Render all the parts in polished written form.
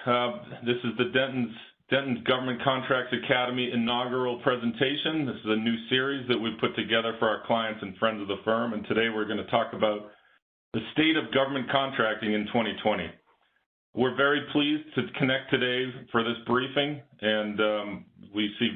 This is the Dentons Government Contracts Academy inaugural presentation. This is a new series that we've put together for our clients and friends of the firm, and today we're going to talk about the state of government contracting in 2020. We're very pleased to connect today for this briefing, and we see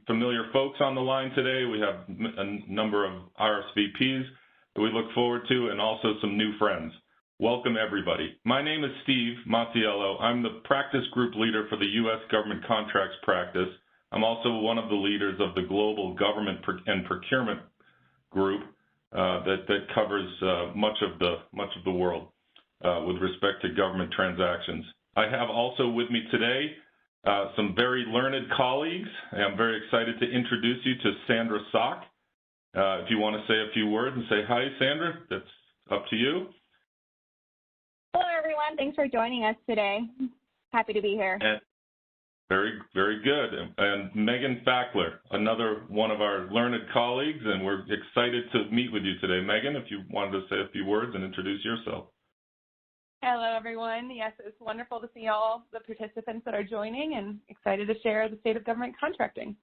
familiar folks on the line today. We have a number of RSVPs that we look forward to, and also some new friends. Welcome, everybody. My name is Steve Masiello. I'm the practice group leader for the U.S. Government Contracts practice. I'm also one of the leaders of the Global Government and Procurement Group that covers much of the world with respect to government transactions. I have also with me today some very learned colleagues. I'm very excited to introduce you to Sandra Sock. If you want to say a few words and say hi, Sandra, that's up to you. Hello, everyone. Thanks for joining us today. Happy to be here. And very, very good. And Megan Fackler, another one of our learned colleagues, and we're excited to meet with you today. Megan, if you wanted to say a few words and introduce yourself. Hello, everyone. Yes, it's wonderful to see all the participants that are joining and excited to share the state of government contracting.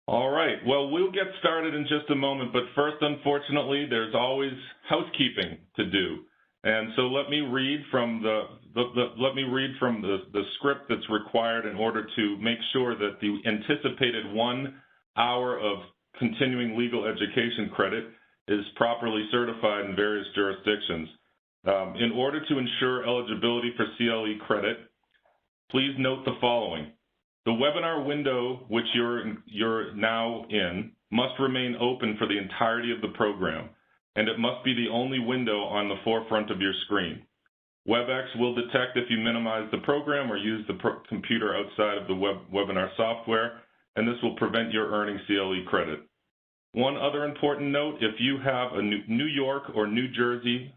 All right. Well, we'll get started in just a moment, but first, unfortunately, there's always housekeeping to do. And so let me read from the script that's required in order to make sure that the anticipated 1 hour of continuing legal education credit is properly certified in various jurisdictions. In order to ensure eligibility for CLE credit, please note the following. The webinar window which you're now in must remain open for the entirety of the program, and it must be the only window on the forefront of your screen. WebEx will detect if you minimize the program or use the computer outside of the webinar software, and this will prevent your earning CLE credit. One other important note, if you have a New York or New Jersey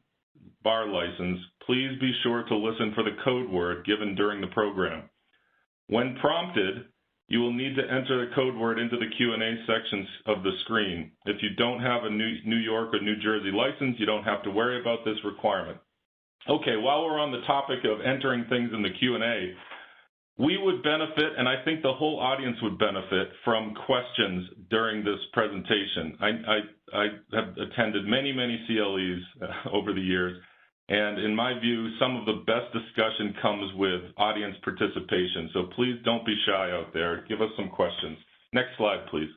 bar license, please be sure to listen for the code word given during the program. When prompted, you will need to enter the code word into the Q&A sections of the screen. If you don't have a New York or New Jersey license, you don't have to worry about this requirement. Okay, while we're on the topic of entering things in the Q&A, we would benefit, and I think the whole audience would benefit, from questions during this presentation. I have attended many CLEs over the years, and in my view, some of the best discussion comes with audience participation. So please don't be shy out there. Give us some questions. Next slide, please.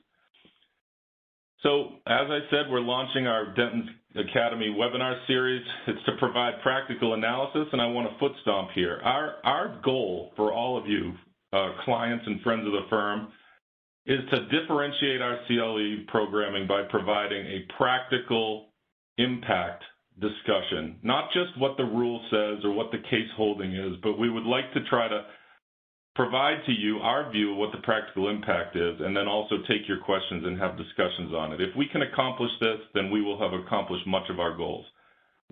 So as I said, we're launching our Dentons Academy webinar series. It's to provide practical analysis, and I want to foot stomp here. Our goal for all of you, clients and friends of the firm, is to differentiate our CLE programming by providing a practical impact discussion, not just what the rule says or what the case holding is, but we would like to try to provide to you our view of what the practical impact is, and then also take your questions and have discussions on it. If we can accomplish this, then we will have accomplished much of our goals.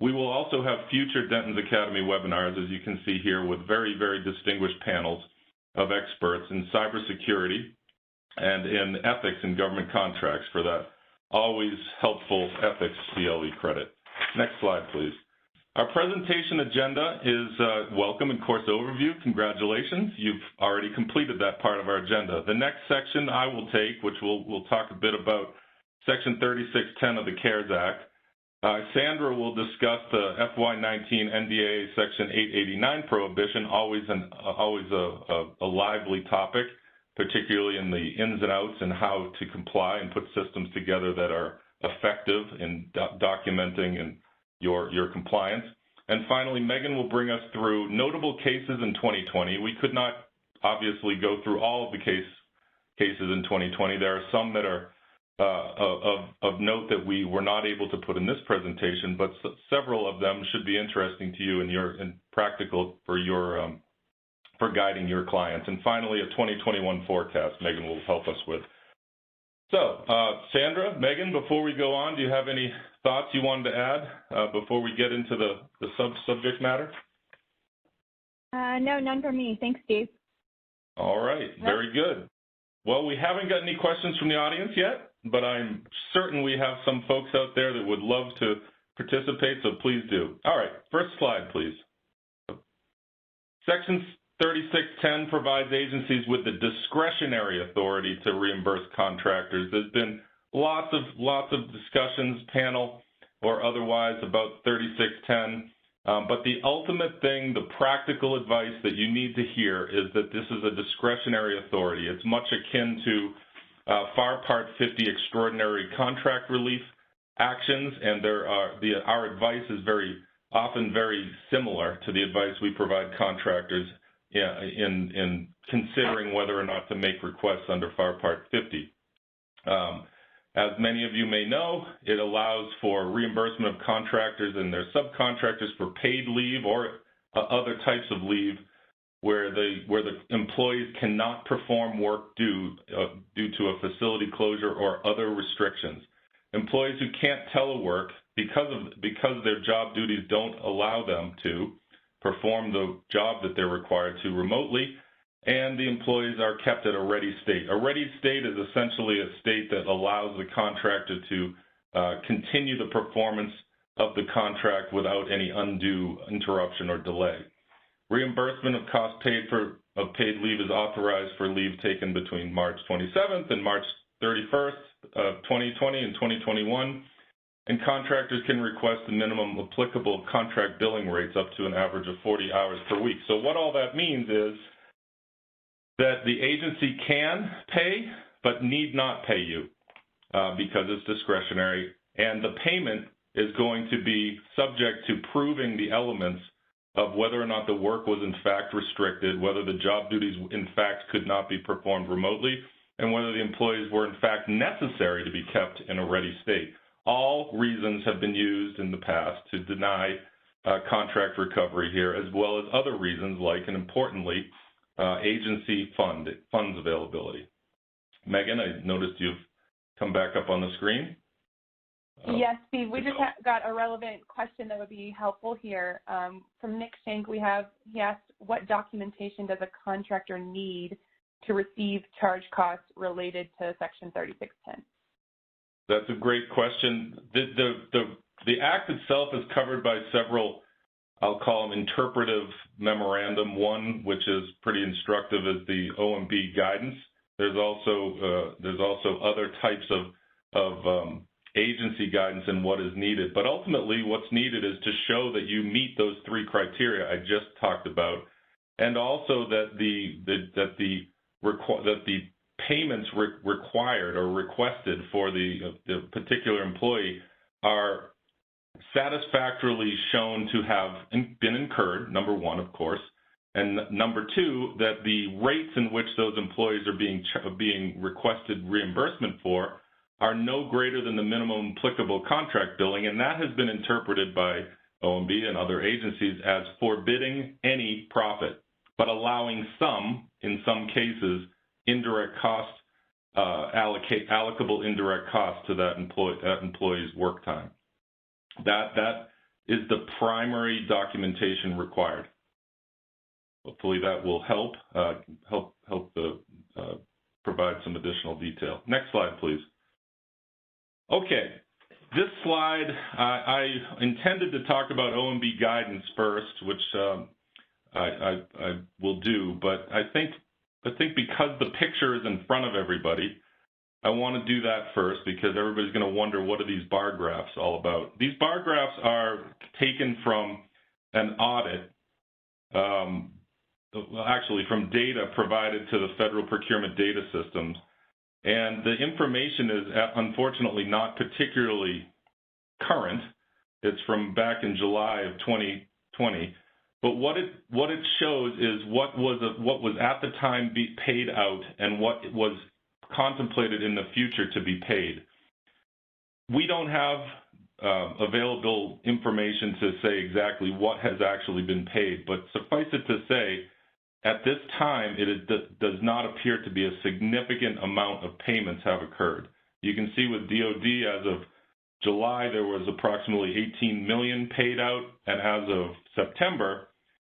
We will also have future Dentons Academy webinars, as you can see here, with very, very distinguished panels of experts in cybersecurity and in ethics and government contracts for that always helpful ethics CLE credit. Next slide, please. Our presentation agenda is welcome and course overview. Congratulations. You've already completed that part of our agenda. The next section I will take, which we'll talk a bit about Section 3610 of the CARES Act. Sandra will discuss the FY19 NDAA Section 889 prohibition, always a lively topic, particularly in the ins and outs and how to comply and put systems together that are effective in documenting and your compliance. And finally, Megan will bring us through notable cases in 2020. We could not obviously go through all of the cases in 2020. There are some that are of note that we were not able to put in this presentation, but several of them should be interesting to you and practical for for guiding your clients. And finally, a 2021 forecast Megan will help us with. So, Sandra, Megan, before we go on, do you have any thoughts you wanted to add before we get into the subject matter? No, none for me. Thanks, Steve. All right, very good. Well, we haven't got any questions from the audience yet, but I'm certain we have some folks out there that would love to participate, so please do. All right, first slide, please. Section 3610 provides agencies with the discretionary authority to reimburse contractors. There's been lots of discussions, panel or otherwise, about 3610. But the ultimate thing, the practical advice that you need to hear is that this is a discretionary authority. It's much akin to FAR Part 50 extraordinary contract relief actions, and our advice is often very similar to the advice we provide contractors in considering whether or not to make requests under FAR Part 50. As many of you may know, it allows for reimbursement of contractors and their subcontractors for paid leave or other types of leave where the employees cannot perform work due to a facility closure or other restrictions. Employees who can't telework because their job duties don't allow them to perform the job that they're required to remotely, and the employees are kept at a ready state. A ready state is essentially a state that allows the contractor to continue the performance of the contract without any undue interruption or delay. Reimbursement of costs paid of paid leave is authorized for leave taken between March 27th and March 31st of 2020 and 2021, and contractors can request the minimum applicable contract billing rates up to an average of 40 hours per week. So what all that means is that the agency can pay but need not pay you because it's discretionary, and the payment is going to be subject to proving the elements of whether or not the work was in fact restricted, whether the job duties in fact could not be performed remotely, and whether the employees were in fact necessary to be kept in a ready state. All reasons have been used in the past to deny contract recovery here, as well as other reasons like, and importantly, agency funds availability. Megan, I noticed you've come back up on the screen. Yes, Steve, we just got a relevant question that would be helpful here. From Nick Shank, he asked, what documentation does a contractor need to receive charge costs related to Section 3610? That's a great question. The Act itself is covered by several, I'll call them interpretive memorandum. One, which is pretty instructive, is the OMB guidance. There's also other types of agency guidance and what is needed. But ultimately, what's needed is to show that you meet those three criteria I just talked about, and also that the payments required or requested for the particular employee are satisfactorily shown to have been incurred, number one, of course, and number two, that the rates in which those employees are being requested reimbursement for are no greater than the minimum applicable contract billing, and that has been interpreted by OMB and other agencies as forbidding any profit, but allowing some, in some cases, indirect cost, allocable indirect cost to that employee's work time. That is the primary documentation required. Hopefully that will help provide some additional detail. Next slide, please. Okay, this slide, I intended to talk about OMB guidance first, which I will do, but I think because the picture is in front of everybody, I want to do that first because everybody's going to wonder, what are these bar graphs all about? These bar graphs are taken from an audit, actually from data provided to the Federal Procurement Data Systems. And the information is unfortunately not particularly current. It's from back in July of 2020. But what it shows is what was at the time paid out and what was contemplated in the future to be paid. We don't have available information to say exactly what has actually been paid, but suffice it to say, at this time, it does not appear to be a significant amount of payments have occurred. You can see with DOD, as of July, there was approximately $18 million paid out, and as of September,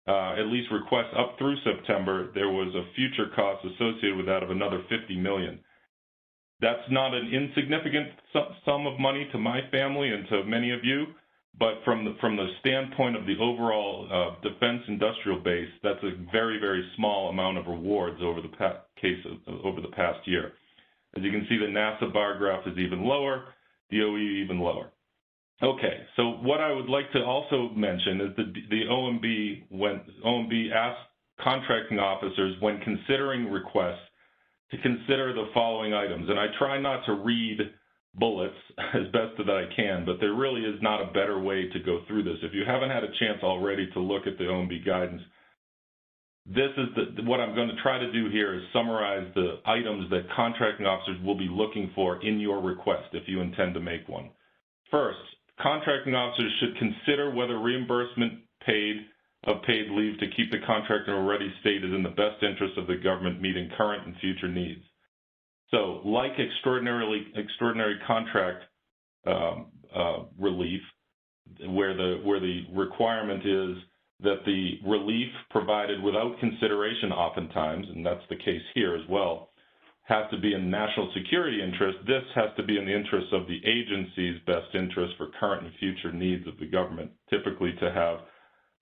at least requests up through September, there was a future cost associated with that of another $50 million. That's not an insignificant sum of money to my family and to many of you, but from the standpoint of the overall defense industrial base, that's a very, very small amount of rewards over the past year. As you can see, the NASA bar graph is even lower, DOE even lower. Okay, so what I would like to also mention is that the OMB asked contracting officers when considering requests to consider the following items. And I try not to read bullets as best that I can, but there really is not a better way to go through this. If you haven't had a chance already to look at the OMB guidance, this is what I'm going to try to do here is summarize the items that contracting officers will be looking for in your request if you intend to make one. First, contracting officers should consider whether reimbursement of paid leave to keep the contractor in a ready state is in the best interest of the government meeting current and future needs. So, like extraordinary contract relief, where the requirement is that the relief provided without consideration oftentimes, and that's the case here as well, has to be in national security interest. This has to be in the interest of the agency's best interest for current and future needs of the government, typically to have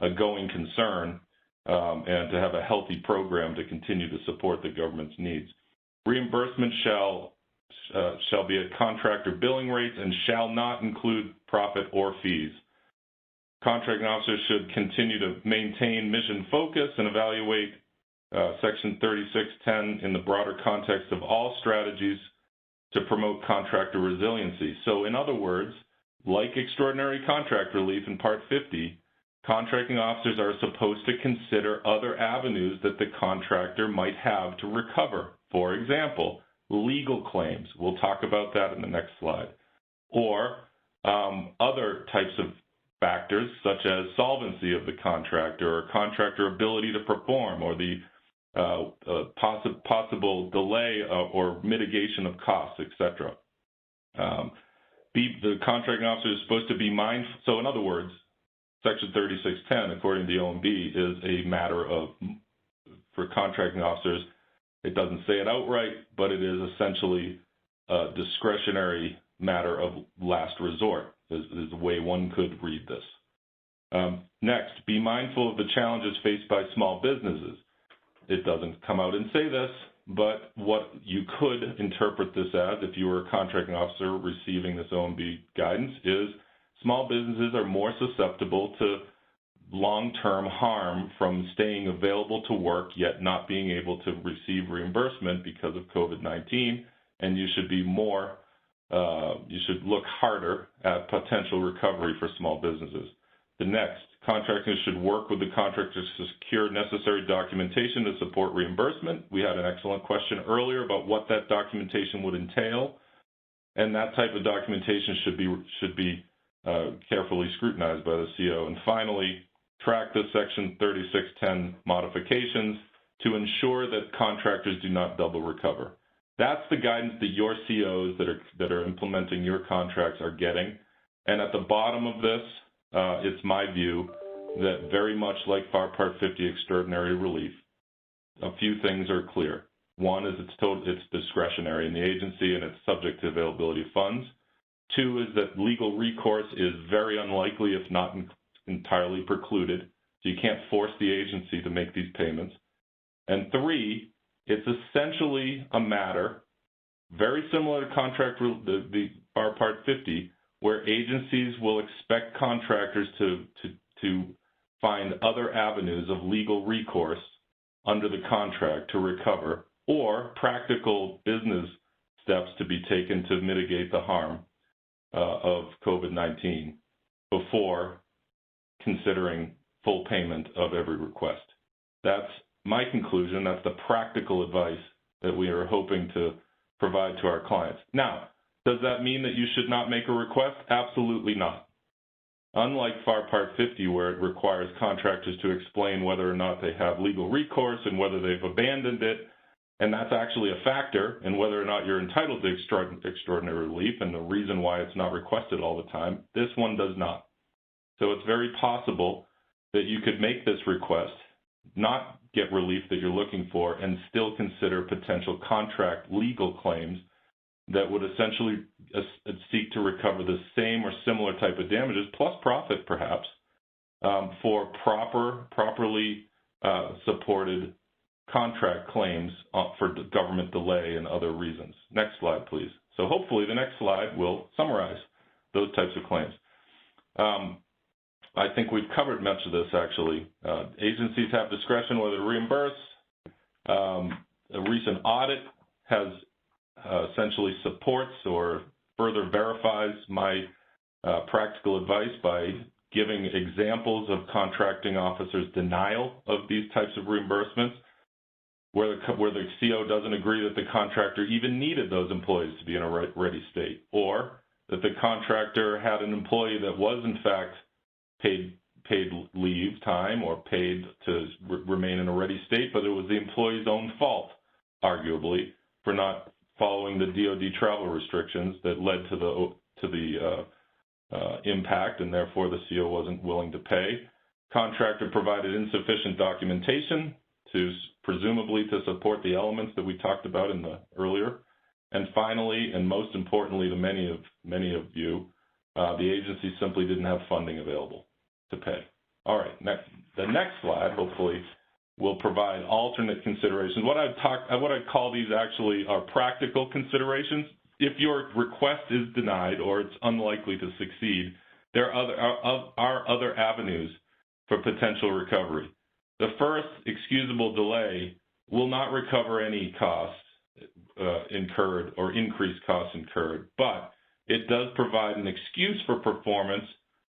a going concern and to have a healthy program to continue to support the government's needs. Reimbursement shall be at contractor billing rates and shall not include profit or fees. Contracting officers should continue to maintain mission focus and evaluate Section 3610 in the broader context of all strategies to promote contractor resiliency. So in other words, like extraordinary contract relief in Part 50, contracting officers are supposed to consider other avenues that the contractor might have to recover. For example, legal claims. We'll talk about that in the next slide. Or other types of factors such as solvency of the contractor or contractor ability to perform or the possible delay or mitigation of costs, etc. The contracting officer is supposed to be mindful. So in other words, Section 3610, according to the OMB, is a matter of, for contracting officers, it doesn't say it outright, but it is essentially a discretionary matter of last resort, is the way one could read this. Next, be mindful of the challenges faced by small businesses. It doesn't come out and say this, but what you could interpret this as, if you were a contracting officer receiving this OMB guidance, is small businesses are more susceptible to long-term harm from staying available to work yet not being able to receive reimbursement because of COVID-19, and you should be more, you should look harder at potential recovery for small businesses. The next, contractors should work with the contractors to secure necessary documentation to support reimbursement. We had an excellent question earlier about what that documentation would entail, and that type of documentation should be carefully scrutinized by the CO. And finally, track the Section 3610 modifications to ensure that contractors do not double recover. That's the guidance that your COs that are implementing your contracts are getting. And at the bottom of this, it's my view that very much like FAR Part 50 extraordinary relief, a few things are clear. One is it's discretionary in the agency and it's subject to availability of funds. Two is that legal recourse is very unlikely, if not entirely precluded. So you can't force the agency to make these payments. And three, it's essentially a matter very similar to the FAR Part 50, where agencies will expect contractors to find other avenues of legal recourse under the contract to recover, or practical business steps to be taken to mitigate the harm of COVID-19 before considering full payment of every request. That's my conclusion. That's the practical advice that we are hoping to provide to our clients. Now, does that mean that you should not make a request? Absolutely not. Unlike FAR Part 50, where it requires contractors to explain whether or not they have legal recourse and whether they've abandoned it, and that's actually a factor in whether or not you're entitled to extraordinary relief and the reason why it's not requested all the time, this one does not. So it's very possible that you could make this request, not get relief that you're looking for, and still consider potential contract legal claims that would essentially seek to recover the same or similar type of damages, plus profit perhaps, for properly supported contract claims for government delay and other reasons. Next slide, please. So hopefully the next slide will summarize those types of claims. I think we've covered much of this, actually. Agencies have discretion whether to reimburse. A recent audit has essentially supports or further verifies my practical advice by giving examples of contracting officers' denial of these types of reimbursements, where the CO doesn't agree that the contractor even needed those employees to be in a ready state, or that the contractor had an employee that was in fact paid leave time or paid to remain in a ready state, but it was the employee's own fault, arguably, for not following the DoD travel restrictions that led to the impact, and therefore the CO wasn't willing to pay. Contractor provided insufficient documentation presumably to support the elements that we talked about in the earlier. And finally, and most importantly to many of you, the agency simply didn't have funding available to pay. All right, the next slide hopefully will provide alternate considerations. What I'd call these actually are practical considerations. If your request is denied or it's unlikely to succeed, there are other avenues for potential recovery. The first, excusable delay, will not recover any costs incurred or increased costs incurred, but it does provide an excuse for performance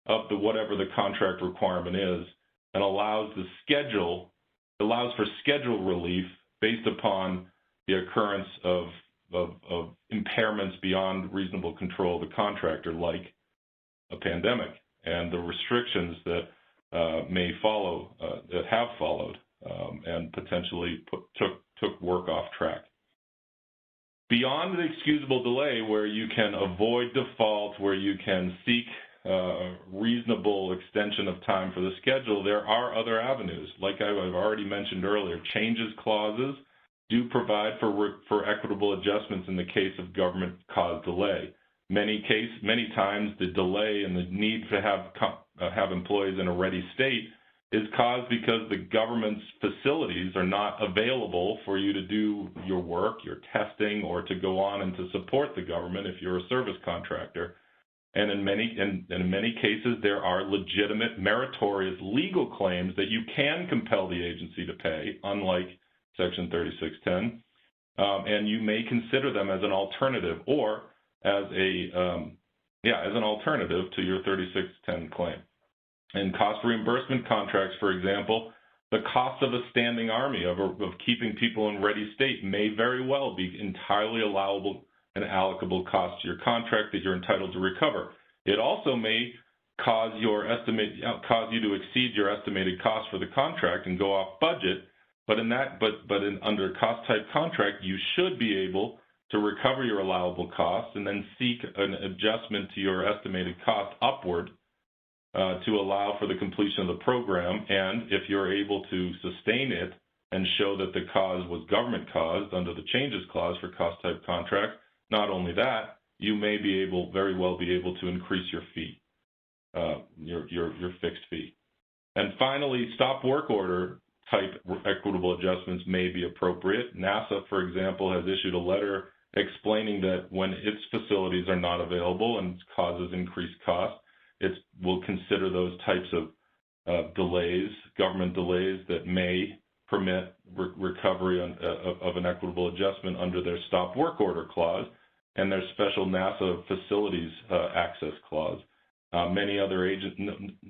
of whatever the contract requirement is, and allows for schedule relief based upon the occurrence of impairments beyond reasonable control of the contractor, like a pandemic and the restrictions that may follow, that have followed, and potentially took work off track. Beyond the excusable delay, where you can avoid default, where you can seek reasonable extension of time for the schedule, there are other avenues. Like I've already mentioned earlier, changes clauses do provide for equitable adjustments in the case of government-caused delay. Many times the delay and the need to have employees in a ready state is caused because the government's facilities are not available for you to do your work, your testing, or to go on and to support the government if you're a service contractor. And in many cases, there are legitimate, meritorious legal claims that you can compel the agency to pay, unlike Section 3610, and you may consider them as an alternative or as an alternative to your 3610 claim. In cost reimbursement contracts, for example, the cost of a standing army of keeping people in ready state may very well be entirely allowable and allocable cost to your contract that you're entitled to recover. It also may cause you to exceed your estimated cost for the contract and go off budget. But under cost type contract, you should be able to recover your allowable costs and then seek an adjustment to your estimated cost upward to allow for the completion of the program. And if you're able to sustain it and show that the cause was government caused under the changes clause for cost type contract, not only that, you may very well be able to increase your fee, your fixed fee. And finally, stop work order type equitable adjustments may be appropriate. NASA, for example, has issued a letter explaining that when its facilities are not available and causes increased costs, it will consider those types of delays, government delays, that may permit recovery of an equitable adjustment under their stop work order clause and their special NASA facilities access clause. Many other agencies,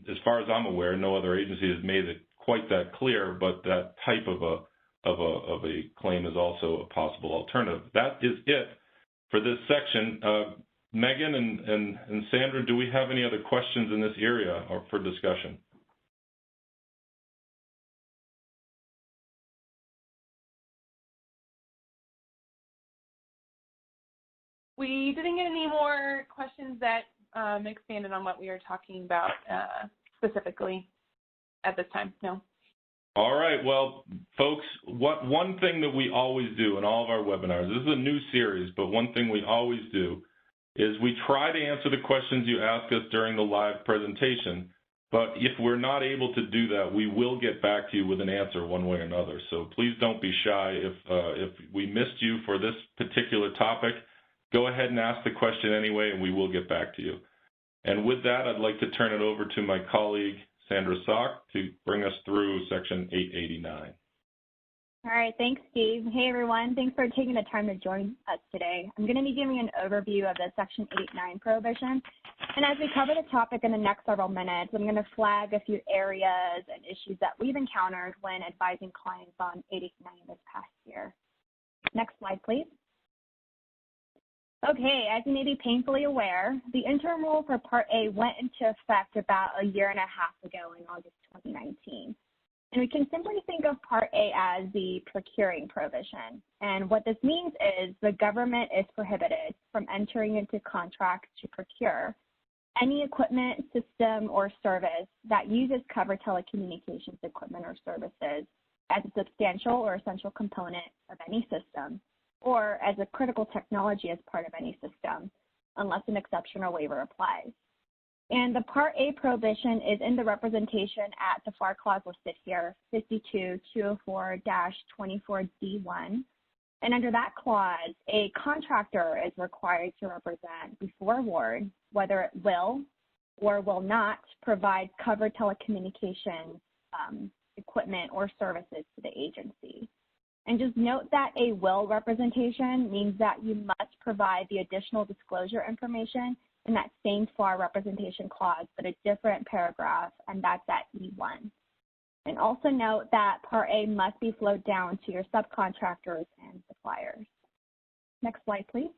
as far as I'm aware, no other agency has made it quite that clear, but that type of a claim is also a possible alternative. That is it for this section. Megan and Sandra, do we have any other questions in this area or for discussion? We didn't get any more questions that expanded on what we were talking about specifically at this time, no. All right, well, folks, one thing that we always do in all of our webinars, this is a new series, but one thing we always do is we try to answer the questions you ask us during the live presentation, but if we're not able to do that, we will get back to you with an answer one way or another. So please don't be shy. If we missed you for this particular topic, go ahead and ask the question anyway, and we will get back to you. And with that, I'd like to turn it over to my colleague, Sandra Sock, to bring us through Section 889. All right, thanks, Steve. Hey, everyone. Thanks for taking the time to join us today. I'm going to be giving an overview of the Section 889 prohibition. And as we cover the topic in the next several minutes, I'm going to flag a few areas and issues that we've encountered when advising clients on 889 this past year. Next slide, please. Okay, as you may be painfully aware, the interim rule for Part A went into effect about a year and a half ago in August 2019. And we can simply think of Part A as the procuring prohibition. And what this means is the government is prohibited from entering into contracts to procure any equipment, system, or service that uses covered telecommunications equipment or services as a substantial or essential component of any system, or as a critical technology as part of any system, unless an exception or waiver applies. And the Part A prohibition is in the representation at the FAR clause listed here, 52-204-24D1. And under that clause, a contractor is required to represent before award whether it will or will not provide covered telecommunications equipment or services to the agency. And just note that a will representation means that you must provide the additional disclosure information in that same FAR representation clause, but a different paragraph, and that's at E1. And also note that Part A must be flowed down to your subcontractors and suppliers. Next slide, please.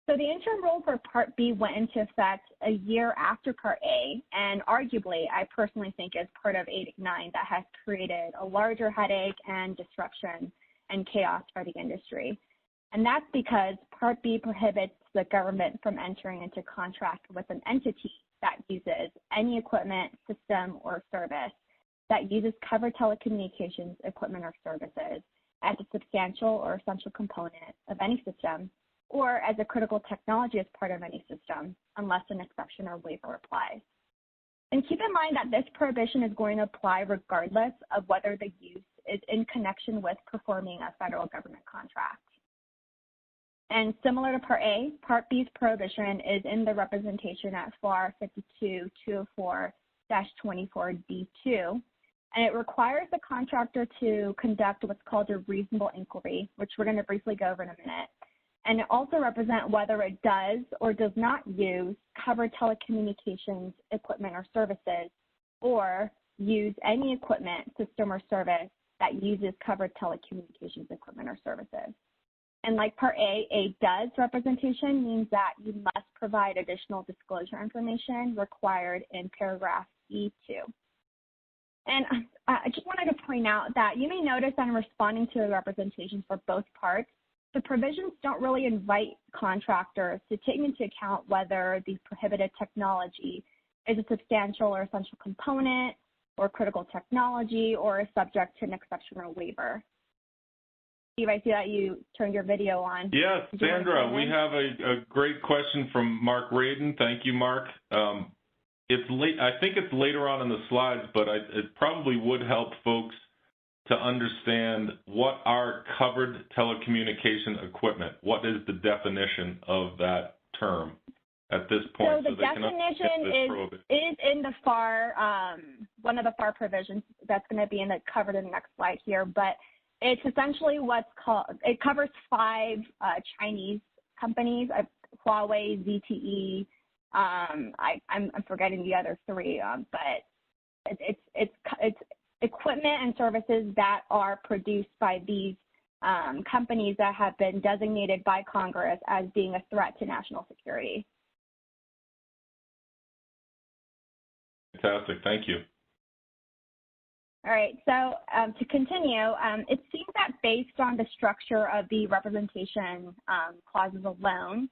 So the interim rule for Part B went into effect a year after Part A, and arguably, I personally think is part of 889 that has created a larger headache and disruption and chaos for the industry. And that's because Part B prohibits the government from entering into contract with an entity that uses any equipment, system, or service that uses covered telecommunications equipment or services as a substantial or essential component of any system, or as a critical technology as part of any system, unless an exception or waiver applies. And keep in mind that this prohibition is going to apply regardless of whether the use is in connection with performing a federal government contract. And similar to Part A, Part B's prohibition is in the representation at FAR 52-204-24D2, and it requires the contractor to conduct what's called a reasonable inquiry, which we're going to briefly go over in a minute. And it also represents whether it does or does not use covered telecommunications equipment or services, or use any equipment, system, or service that uses covered telecommunications equipment or services. And like Part A does representation means that you must provide additional disclosure information required in paragraph E2. And I just wanted to point out that you may notice that in responding to the representations for both parts, the provisions don't really invite contractors to take into account whether the prohibited technology is a substantial or essential component or critical technology or is subject to an exception or waiver. Steve, I see that you turned your video on. Yes, Sandra, we have a great question from Mark Radin. Thank you, Mark. It's late. I think it's later on in the slides, but it probably would help folks to understand what are covered telecommunication equipment. What is the definition of that term at this point? So the definition is in the FAR, one of the FAR provisions that's going to be covered in the next slide here, but it's essentially what's called, it covers 5 Chinese companies, Huawei, ZTE, I'm forgetting the other 3, but it's equipment and services that are produced by these companies that have been designated by Congress as being a threat to national security. Fantastic, thank you. All right, so to continue, it seems that based on the structure of the representation clauses alone,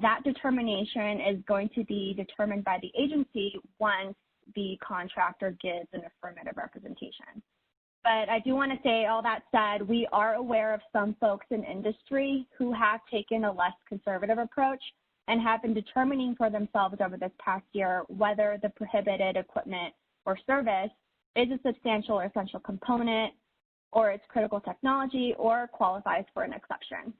that determination is going to be determined by the agency once the contractor gives an affirmative representation. But I do want to say, all that said, we are aware of some folks in industry who have taken a less conservative approach and have been determining for themselves over this past year whether the prohibited equipment or service is a substantial or essential component, or it's critical technology, or qualifies for an exception.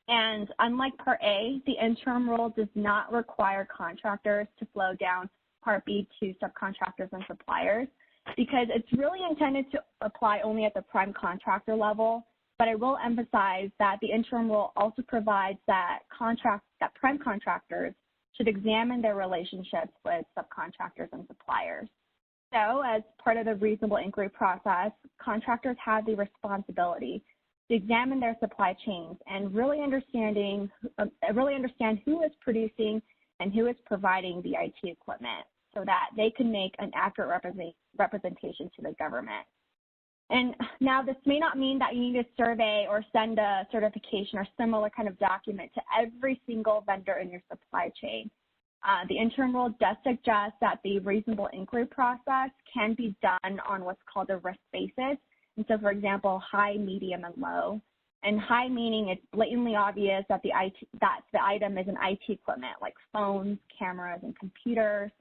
And unlike Part A, the interim rule does not require contractors to flow down Part B to subcontractors and suppliers, because it's really intended to apply only at the prime contractor level. But I will emphasize that the interim rule also provides that prime contractors should examine their relationships with subcontractors and suppliers. So as part of the reasonable inquiry process, contractors have the responsibility to examine their supply chains and really understand who is producing and who is providing the IT equipment, so that they can make an accurate representation to the government. And now this may not mean that you need to survey or send a certification or similar kind of document to every single vendor in your supply chain. The interim rule does suggest that the reasonable inquiry process can be done on what's called a risk basis. And so, for example, high, medium, and low. And high meaning it's blatantly obvious that the item is an IT equipment like phones, cameras, and computers.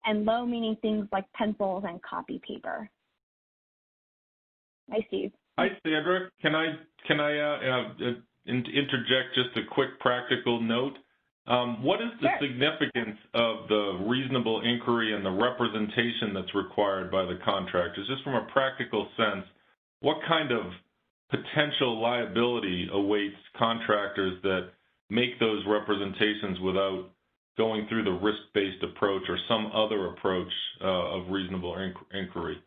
And low meaning things like pencils and copy paper. Hi, Steve. Hi, Sandra. Can I interject just a quick practical note? What is the significance of the reasonable inquiry and the representation that's required by the contractors? Just from a practical sense, what kind of potential liability awaits contractors that make those representations without going through the risk-based approach or some other approach of reasonable inquiry?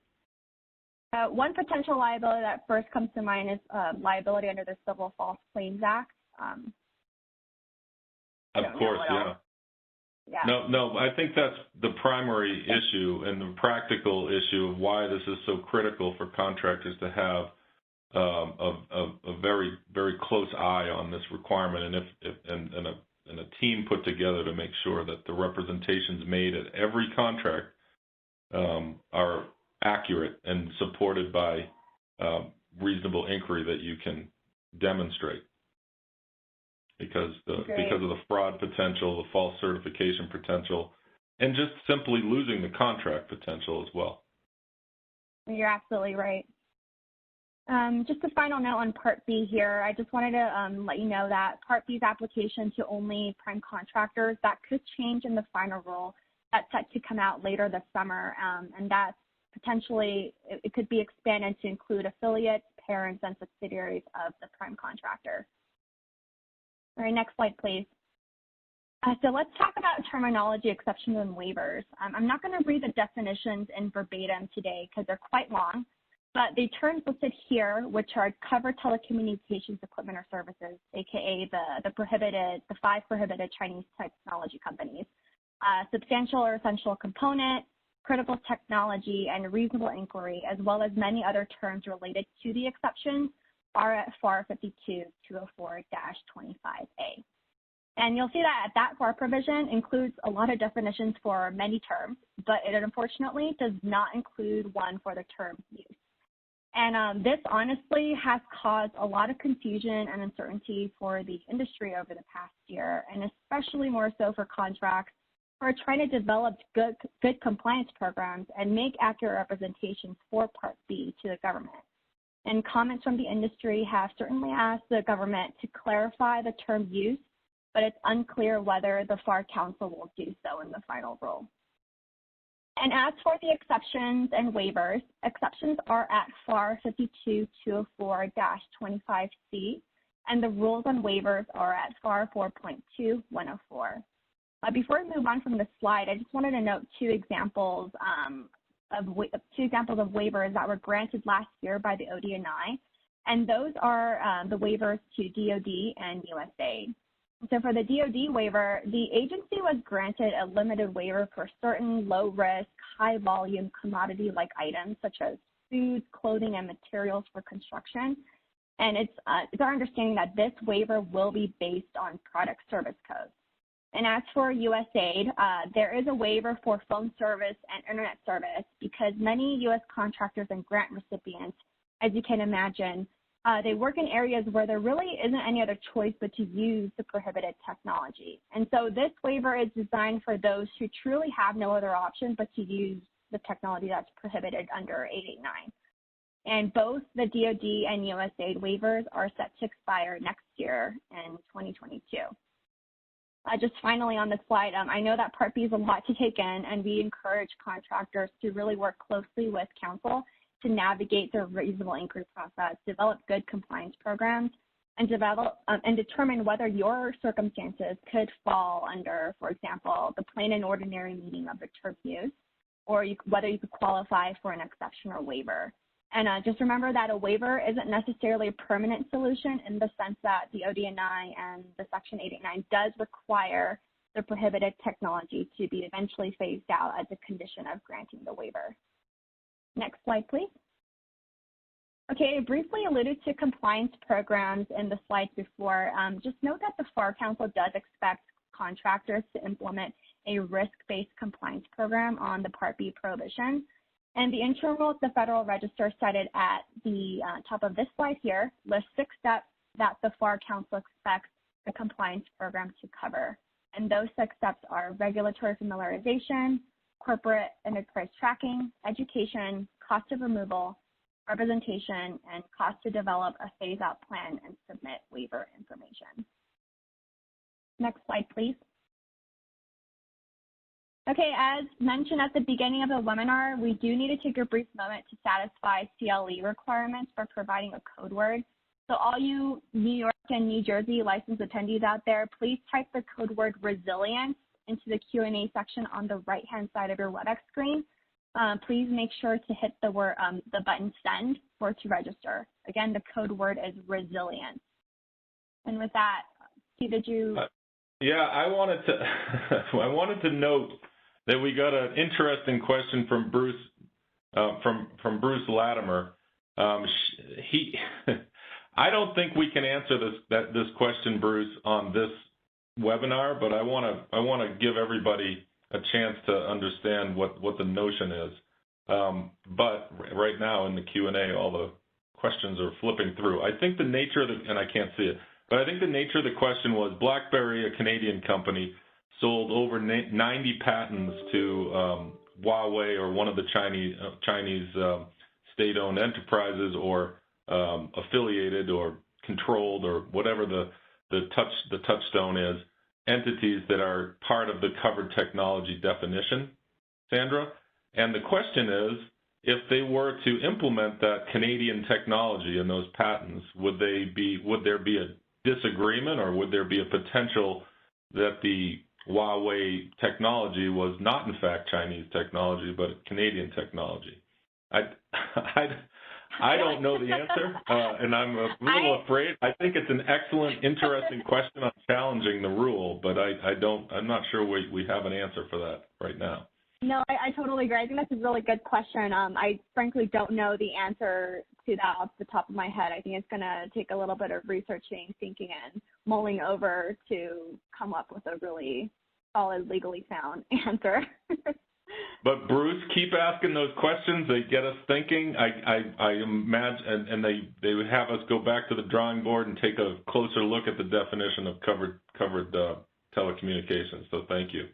One potential liability that first comes to mind is liability under the Civil False Claims Act. Of course, yeah. No, I think that's the primary issue and the practical issue of why this is so critical for contractors to have a very, very close eye on this requirement, and a team put together to make sure that the representations made at every contract are accurate and supported by reasonable inquiry that you can demonstrate. Because of the fraud potential, the false certification potential, and just simply losing the contract potential as well. You're absolutely right. Just a final note on Part B here. I just wanted to let you know that Part B's application to only prime contractors, that could change in the final rule that's set to come out later this summer, and that potentially it could be expanded to include affiliates, parents, and subsidiaries of the prime contractor. All right, next slide, please. So let's talk about terminology, exceptions, and waivers. I'm not going to read the definitions in verbatim today because they're quite long, but the terms listed here, which are covered telecommunications equipment or services, aka the 5 prohibited Chinese technology companies, substantial or essential component, critical technology, and reasonable inquiry, as well as many other terms related to the exceptions, are at FAR 52-204-25A. And you'll see that that FAR provision includes a lot of definitions for many terms, but it unfortunately does not include one for the term use. And this honestly has caused a lot of confusion and uncertainty for the industry over the past year, and especially more so for contracts who are trying to develop good compliance programs and make accurate representations for Part B to the government. And comments from the industry have certainly asked the government to clarify the term use, but it's unclear whether the FAR Council will do so in the final rule. And as for the exceptions and waivers, exceptions are at FAR 52-204-25C, and the rules on waivers are at FAR 4.2-104. Before we move on from this slide, I just wanted to note two examples of waivers that were granted last year by the ODNI, and those are the waivers to DoD and USAID. So for the DoD waiver, the agency was granted a limited waiver for certain low-risk, high-volume commodity-like items such as food, clothing, and materials for construction. And it's our understanding that this waiver will be based on product service codes. And as for USAID, there is a waiver for phone service and internet service because many U.S. contractors and grant recipients, as you can imagine, they work in areas where there really isn't any other choice but to use the prohibited technology. And so this waiver is designed for those who truly have no other option but to use the technology that's prohibited under 889. And both the DoD and USAID waivers are set to expire next year in 2022. Just finally on this slide, I know that Part B is a lot to take in, and we encourage contractors to really work closely with counsel to navigate the reasonable inquiry process, develop good compliance programs, and determine whether your circumstances could fall under, for example, the plain and ordinary meaning of the term used, or whether you could qualify for an exception or waiver. And just remember that a waiver isn't necessarily a permanent solution in the sense that the ODNI and the Section 889 does require the prohibited technology to be eventually phased out as a condition of granting the waiver. Next slide, please. Okay, I briefly alluded to compliance programs in the slides before. Just note that the FAR Council does expect contractors to implement a risk-based compliance program on the Part B prohibition. And the interim rule at the Federal Register cited at the top of this slide here lists 6 steps that the FAR Council expects the compliance program to cover. And those 6 steps are regulatory familiarization, corporate enterprise tracking, education, cost of removal, representation, and cost to develop a phase-out plan and submit waiver information. Next slide, please. Okay, as mentioned at the beginning of the webinar, we do need to take a brief moment to satisfy CLE requirements for providing a code word. So all you New York and New Jersey licensed attendees out there, please type the code word resilience into the Q&A section on the right-hand side of your WebEx screen. Please make sure to hit the button send for to register. Again, the code word is resilience. And with that, Steve, did you? Yeah, I wanted to note that we got an interesting question from Bruce from Bruce Latimer. I don't think we can answer this question, Bruce, on this webinar, but I want to give everybody a chance to understand what the notion is. But right now in the Q&A, all the questions are flipping through. I think the nature of and I can't see it, but I think the nature of the question was BlackBerry, a Canadian company, sold over 90 patents to Huawei or one of the Chinese state-owned enterprises or affiliated or controlled or whatever the touchstone is, entities that are part of the covered technology definition, Sandra. And the question is, if they were to implement that Canadian technology and those patents, would there be a disagreement, or would there be a potential that the Huawei technology was not in fact Chinese technology but Canadian technology? I don't know the answer, and I'm a little afraid. I think it's an excellent, interesting question on challenging the rule, but I'm not sure we have an answer for that right now. No, I totally agree. I think that's a really good question. I frankly don't know the answer to that off the top of my head. I think it's going to take a little bit of researching, thinking, and mulling over to come up with a really solid, legally sound answer. But Bruce, keep asking those questions. They get us thinking. I imagine, and they would have us go back to the drawing board and take a closer look at the definition of covered telecommunications. So thank you.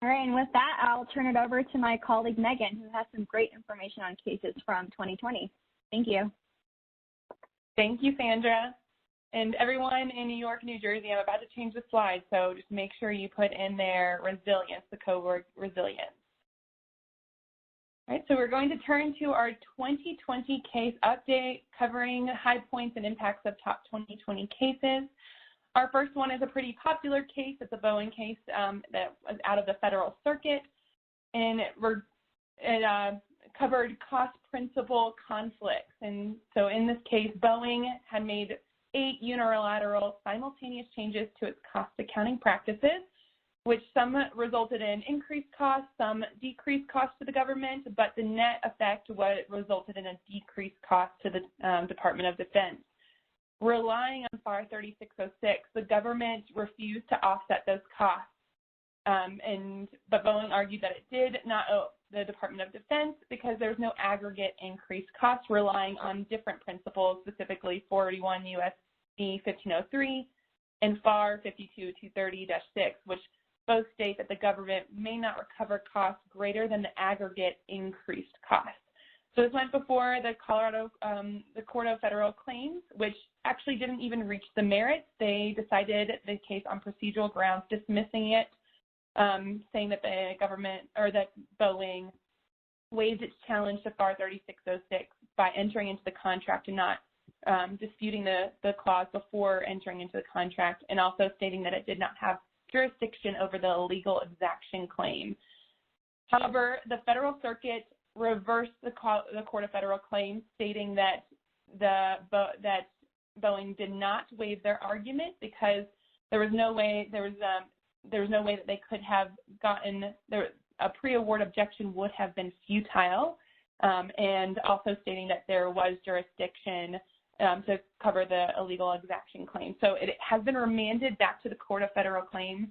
All right, and with that, I'll turn it over to my colleague Megan, who has some great information on cases from 2020. Thank you. Thank you, Sandra. And everyone in New York, New Jersey, I'm about to change the slide, so just make sure you put in there resilience, the code word resilience. All right, so we're going to turn to our 2020 case update covering high points and impacts of top 2020 cases. Our first one is a pretty popular case. It's a Boeing case that was out of the Federal Circuit, and it covered cost-principal conflicts. And so in this case, Boeing had made 8 unilateral simultaneous changes to its cost accounting practices, which some resulted in increased costs, some decreased costs to the government, but the net effect resulted in a decreased cost to the Department of Defense. relying on FAR 3606, the government refused to offset those costs. But Boeing argued that it did not owe the Department of Defense because there's no aggregate increased costs, relying on different principles, specifically 41 U.S.C. 1503 and FAR 52230-6, which both state that the government may not recover costs greater than the aggregate increased costs. So this went before the the Court of Federal Claims, which actually didn't even reach the merits. They decided the case on procedural grounds, dismissing it, saying that the government, or that Boeing, waived its challenge to FAR 3606 by entering into the contract and not disputing the clause before entering into the contract, and also stating that it did not have jurisdiction over the illegal exaction claim. However, the Federal Circuit reversed the Court of Federal Claims, stating that that Boeing did not waive their argument because there was no way that they could have gotten a pre-award objection would have been futile, and also stating that there was jurisdiction to cover the illegal exaction claim. So it has been remanded back to the Court of Federal Claims,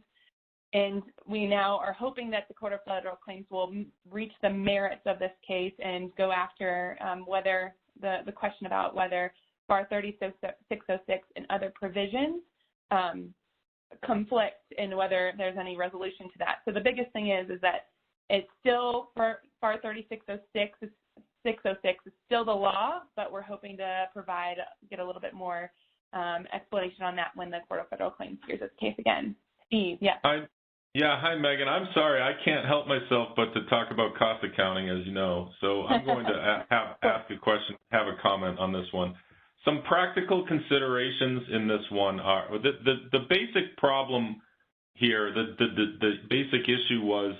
and we now are hoping that the Court of Federal Claims will reach the merits of this case and go after whether the question about whether FAR 3606 and other provisions conflict and whether there's any resolution to that. So the biggest thing is that it's still, FAR 3606 is still the law, but we're hoping to get a little bit more explanation on that when the Court of Federal Claims hears this case again. Steve, yes. Hi, Megan. I'm sorry, I can't help myself but to talk about cost accounting, as you know. So I'm going to ask a question, have a comment on this one. Some practical considerations in this one are the basic problem here. The basic issue was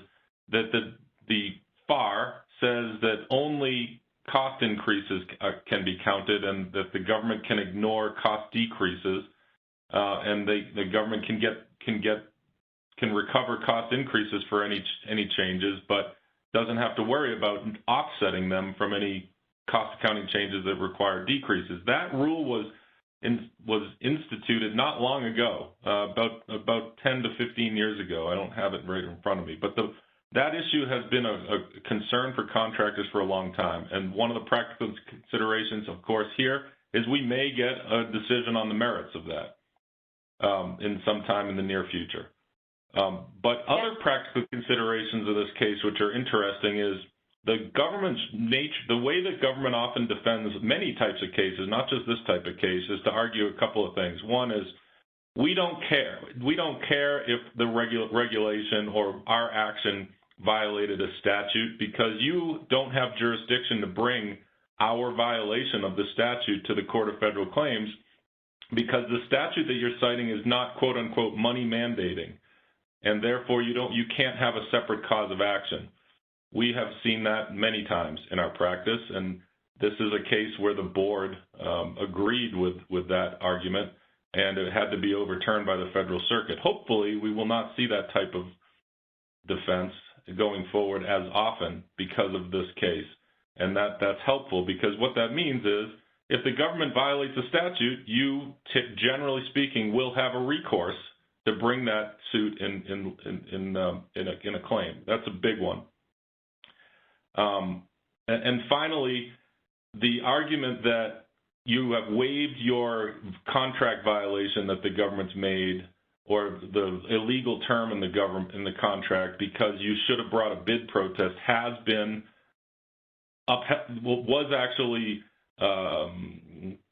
that the FAR says that only cost increases can be counted, and that the government can ignore cost decreases, and the government can recover cost increases for any changes, but doesn't have to worry about offsetting them from any cost accounting changes that require decreases. That rule was instituted not long ago, about 10 to 15 years ago. I don't have it right in front of me, but that issue has been a concern for contractors for a long time. And one of the practical considerations, of course, here is we may get a decision on the merits of that in some time in the near future. But other practical considerations of this case, which are interesting, is the government's nature. The way that government often defends many types of cases, not just this type of case, is to argue a couple of things. One is, we don't care. We don't care if the regulation or our action violated a statute, because you don't have jurisdiction to bring our violation of the statute to the Court of Federal Claims, because the statute that you're citing is not, quote unquote, money mandating, and therefore you can't have a separate cause of action. We have seen that many times in our practice, and this is a case where the board agreed with that argument, and it had to be overturned by the Federal Circuit. Hopefully, we will not see that type of defense going forward as often because of this case, and that's helpful, because what that means is, if the government violates a statute, you, generally speaking, will have a recourse to bring that suit in a claim. That's a big one. And finally, the argument that you have waived your contract violation that the government's made, or the illegal term in the contract, because you should have brought a bid protest, was actually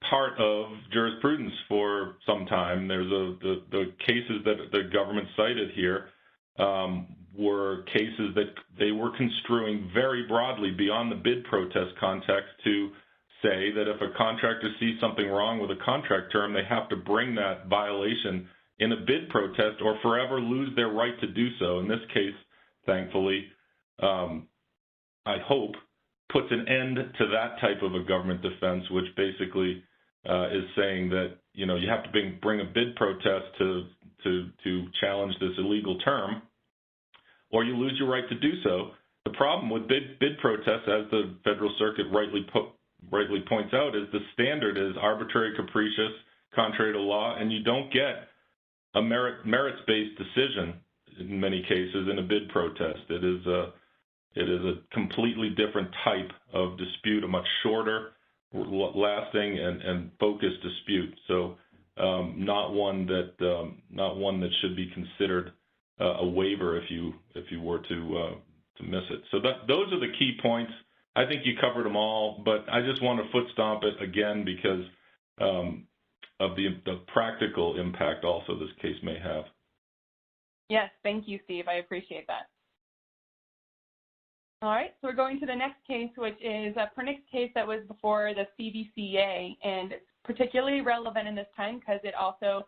part of jurisprudence for some time. There's the cases that the government cited here were cases that they were construing very broadly beyond the bid protest context to say that if a contractor sees something wrong with a contract term, they have to bring that violation in a bid protest or forever lose their right to do so. In this case, thankfully, I hope, puts an end to that type of a government defense, which basically is saying that, you have to bring a bid protest to challenge this illegal term, or you lose your right to do so. The problem with bid protests, as the Federal Circuit rightly points out, is the standard is arbitrary, capricious, contrary to law, and you don't get a merits-based decision in many cases in a bid protest. It is a completely different type of dispute, a much shorter, lasting, and focused dispute. So not one that should be considered a waiver if you were to miss it. So those are the key points. I think you covered them all, but I just want to foot stomp it again because of the practical impact also this case may have. Yes, thank you, Steve. I appreciate that. All right, so we're going to the next case, which is a Pernix case that was before the CBCA, and it's particularly relevant in this time because it also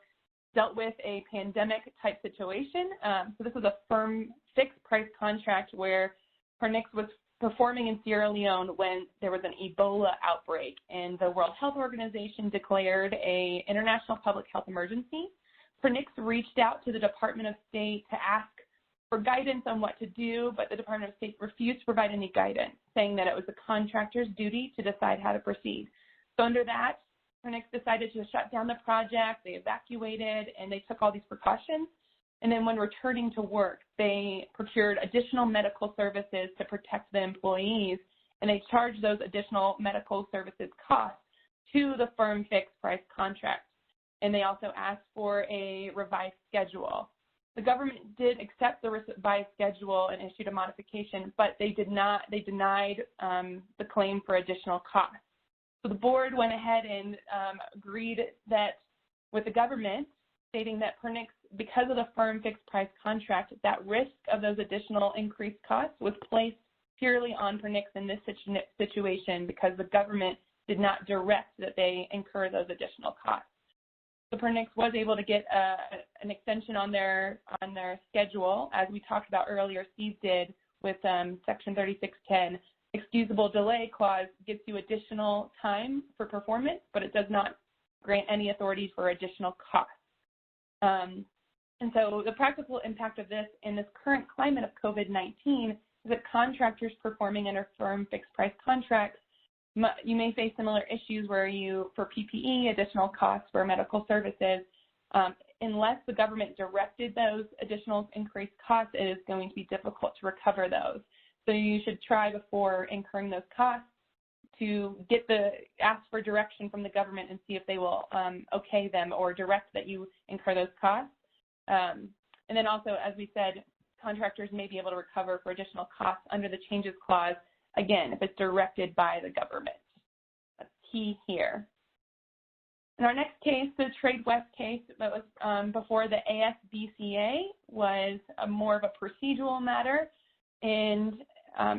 dealt with a pandemic-type situation. So this was a firm fixed-price contract where Pernix was performing in Sierra Leone when there was an Ebola outbreak, and the World Health Organization declared an international public health emergency. Pernix reached out to the Department of State to ask for guidance on what to do, but the Department of State refused to provide any guidance, saying that it was the contractor's duty to decide how to proceed. So under that, Pernix decided to shut down the project, they evacuated, and they took all these precautions. And then when returning to work, they procured additional medical services to protect the employees, and they charged those additional medical services costs to the firm fixed price contract. And they also asked for a revised schedule. The government did accept the revised schedule and issued a modification, but they denied the claim for additional costs. So the board went ahead and agreed that with the government, stating that Pernix, because of the firm fixed price contract, that risk of those additional increased costs was placed purely on Pernix in this situation because the government did not direct that they incur those additional costs. So Pernix was able to get an extension on their schedule, as we talked about earlier, Steve did with Section 3610. Excusable delay clause gives you additional time for performance, but it does not grant any authority for additional costs. And so the practical impact of this in this current climate of COVID-19 is that contractors performing under firm fixed price contracts, you may face similar issues where for PPE, additional costs for medical services, unless the government directed those additional increased costs, it is going to be difficult to recover those. So you should try before incurring those costs to ask for direction from the government and see if they will okay them or direct that you incur those costs. And then also, as we said, contractors may be able to recover for additional costs under the changes clause, again, if it's directed by the government. That's key here. In our next case, the Trade West case that was before the ASBCA was more of a procedural matter. And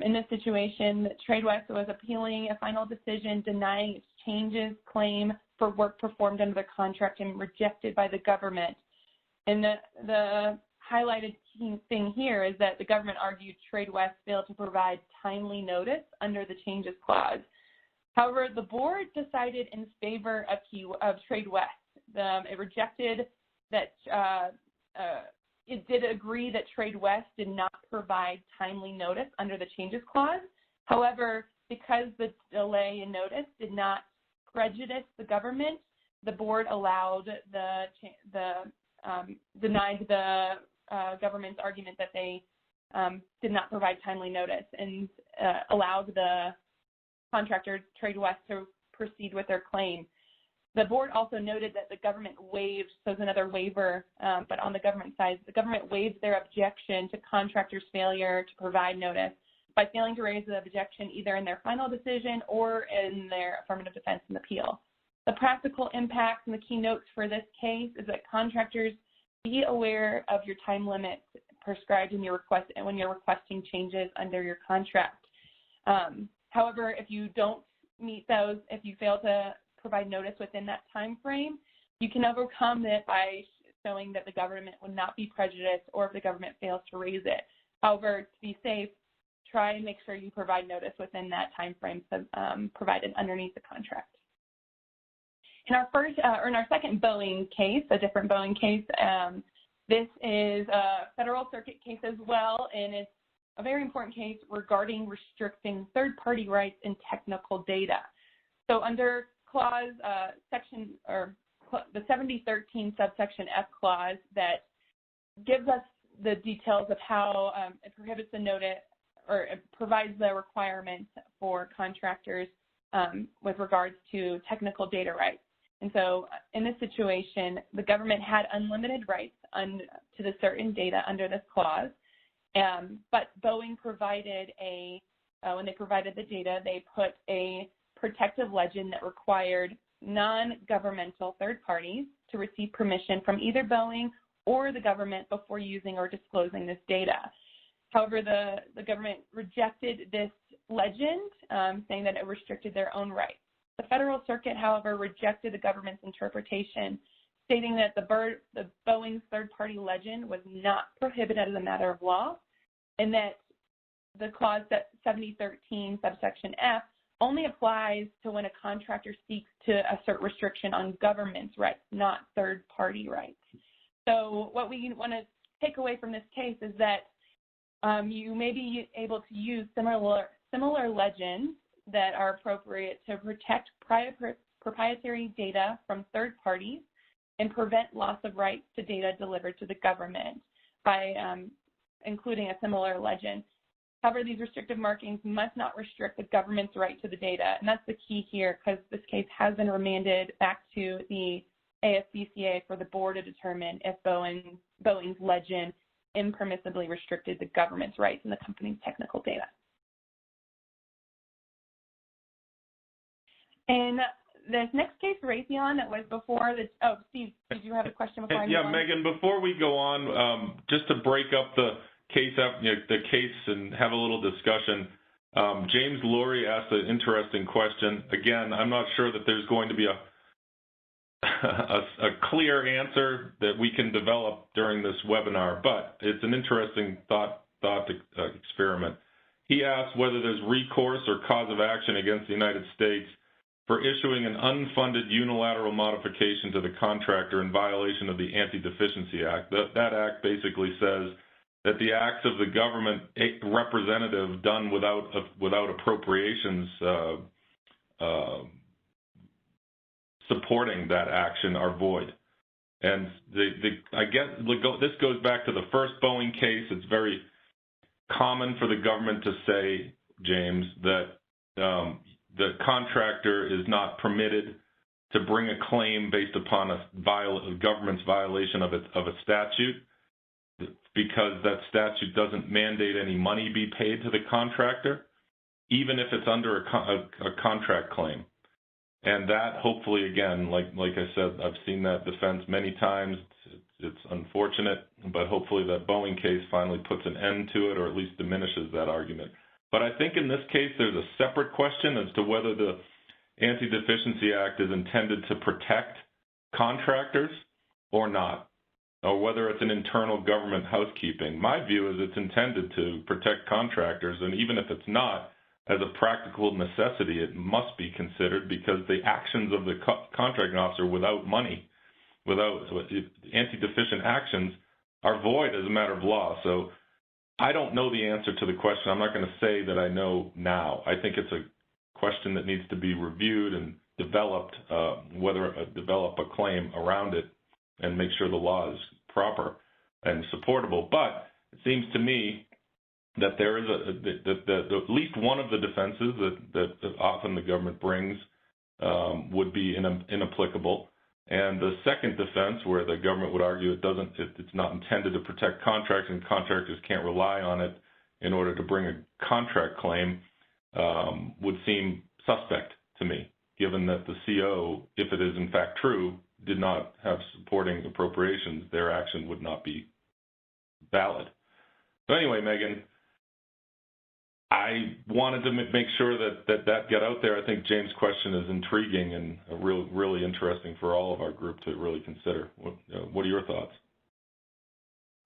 in this situation, Trade West was appealing a final decision denying its changes claim for work performed under the contract and rejected by the government. And the highlighted thing here is that the government argued Trade West failed to provide timely notice under the changes clause. However, the board decided in favor of Trade West. It rejected that, it did agree that Trade West did not provide timely notice under the changes clause. However, because the delay in notice did not prejudice the government, the board allowed denied the government's argument that they did not provide timely notice and allowed the contractor, Trade West, to proceed with their claim. The board also noted that the government waived, so it's another waiver, but on the government side, the government waived their objection to contractors' failure to provide notice by failing to raise the objection either in their final decision or in their affirmative defense and appeal. The practical impacts and the keynotes for this case is that contractors be aware of your time limits prescribed in your request and when you're requesting changes under your contract. However, if you don't meet those, if you fail to provide notice within that time frame, you can overcome it by showing that the government would not be prejudiced or if the government fails to raise it. However, to be safe, try and make sure you provide notice within that time frame provided underneath the contract. In our second Boeing case, a different Boeing case, this is a Federal Circuit case as well, and it's a very important case regarding restricting third-party rights in technical data. So under clause section or the 7013 subsection F clause that gives us the details of how it prohibits the notice, or it provides the requirements for contractors with regards to technical data rights. And so in this situation, the government had unlimited rights to the certain data under this clause, but Boeing provided when they provided the data, they put a protective legend that required non-governmental third parties to receive permission from either Boeing or the government before using or disclosing this data. However, the government rejected this legend, saying that it restricted their own rights. The Federal Circuit, however, rejected the government's interpretation, stating that the Boeing's third-party legend was not prohibited as a matter of law, and that the clause 7013 subsection F only applies to when a contractor seeks to assert restriction on government's rights, not third-party rights. So what we want to take away from this case is that you may be able to use similar legends that are appropriate to protect proprietary data from third parties and prevent loss of rights to data delivered to the government by including a similar legend. However, these restrictive markings must not restrict the government's right to the data, and that's the key here, because this case has been remanded back to the ASPCA for the board to determine if Boeing's legend impermissibly restricted the government's rights in the company's technical data. And this next case, Raytheon, that was before the, Steve, did you have a question before I move on? Megan, before we go on, just to break up the case and have a little discussion, James Laurie asked an interesting question. Again, I'm not sure that there's going to be a clear answer that we can develop during this webinar, but it's an interesting thought experiment. He asked whether there's recourse or cause of action against the United States for issuing an unfunded unilateral modification to the contractor in violation of the Anti-Deficiency Act. That act basically says that the acts of the government representative done without appropriations supporting that action are void. And I guess this goes back to the first Boeing case. It's very common for the government to say, James, that the contractor is not permitted to bring a claim based upon a government's violation of a statute, because that statute doesn't mandate any money be paid to the contractor, even if it's under a contract claim. And that, hopefully, again, like I said, I've seen that defense many times. It's unfortunate, but hopefully that Boeing case finally puts an end to it, or at least diminishes that argument. But I think in this case, there's a separate question as to whether the Anti-Deficiency Act is intended to protect contractors or not, or whether it's an internal government housekeeping. My view is it's intended to protect contractors, and even if it's not, as a practical necessity, it must be considered, because the actions of the contracting officer without money, without anti-deficient actions, are void as a matter of law. So I don't know the answer to the question. I'm not going to say that I know now. I think it's a question that needs to be reviewed and developed, develop a claim around it and make sure the law is proper and supportable. But it seems to me that there is at least one of the defenses that often the government brings would be inapplicable. And the second defense, where the government would argue it's not intended to protect contracts and contractors can't rely on it in order to bring a contract claim, would seem suspect to me, given that the CO, if it is in fact true, did not have supporting appropriations, their action would not be valid. So anyway, Megan, I wanted to make sure that got out there. I think James' question is intriguing and really interesting for all of our group to really consider. What are your thoughts?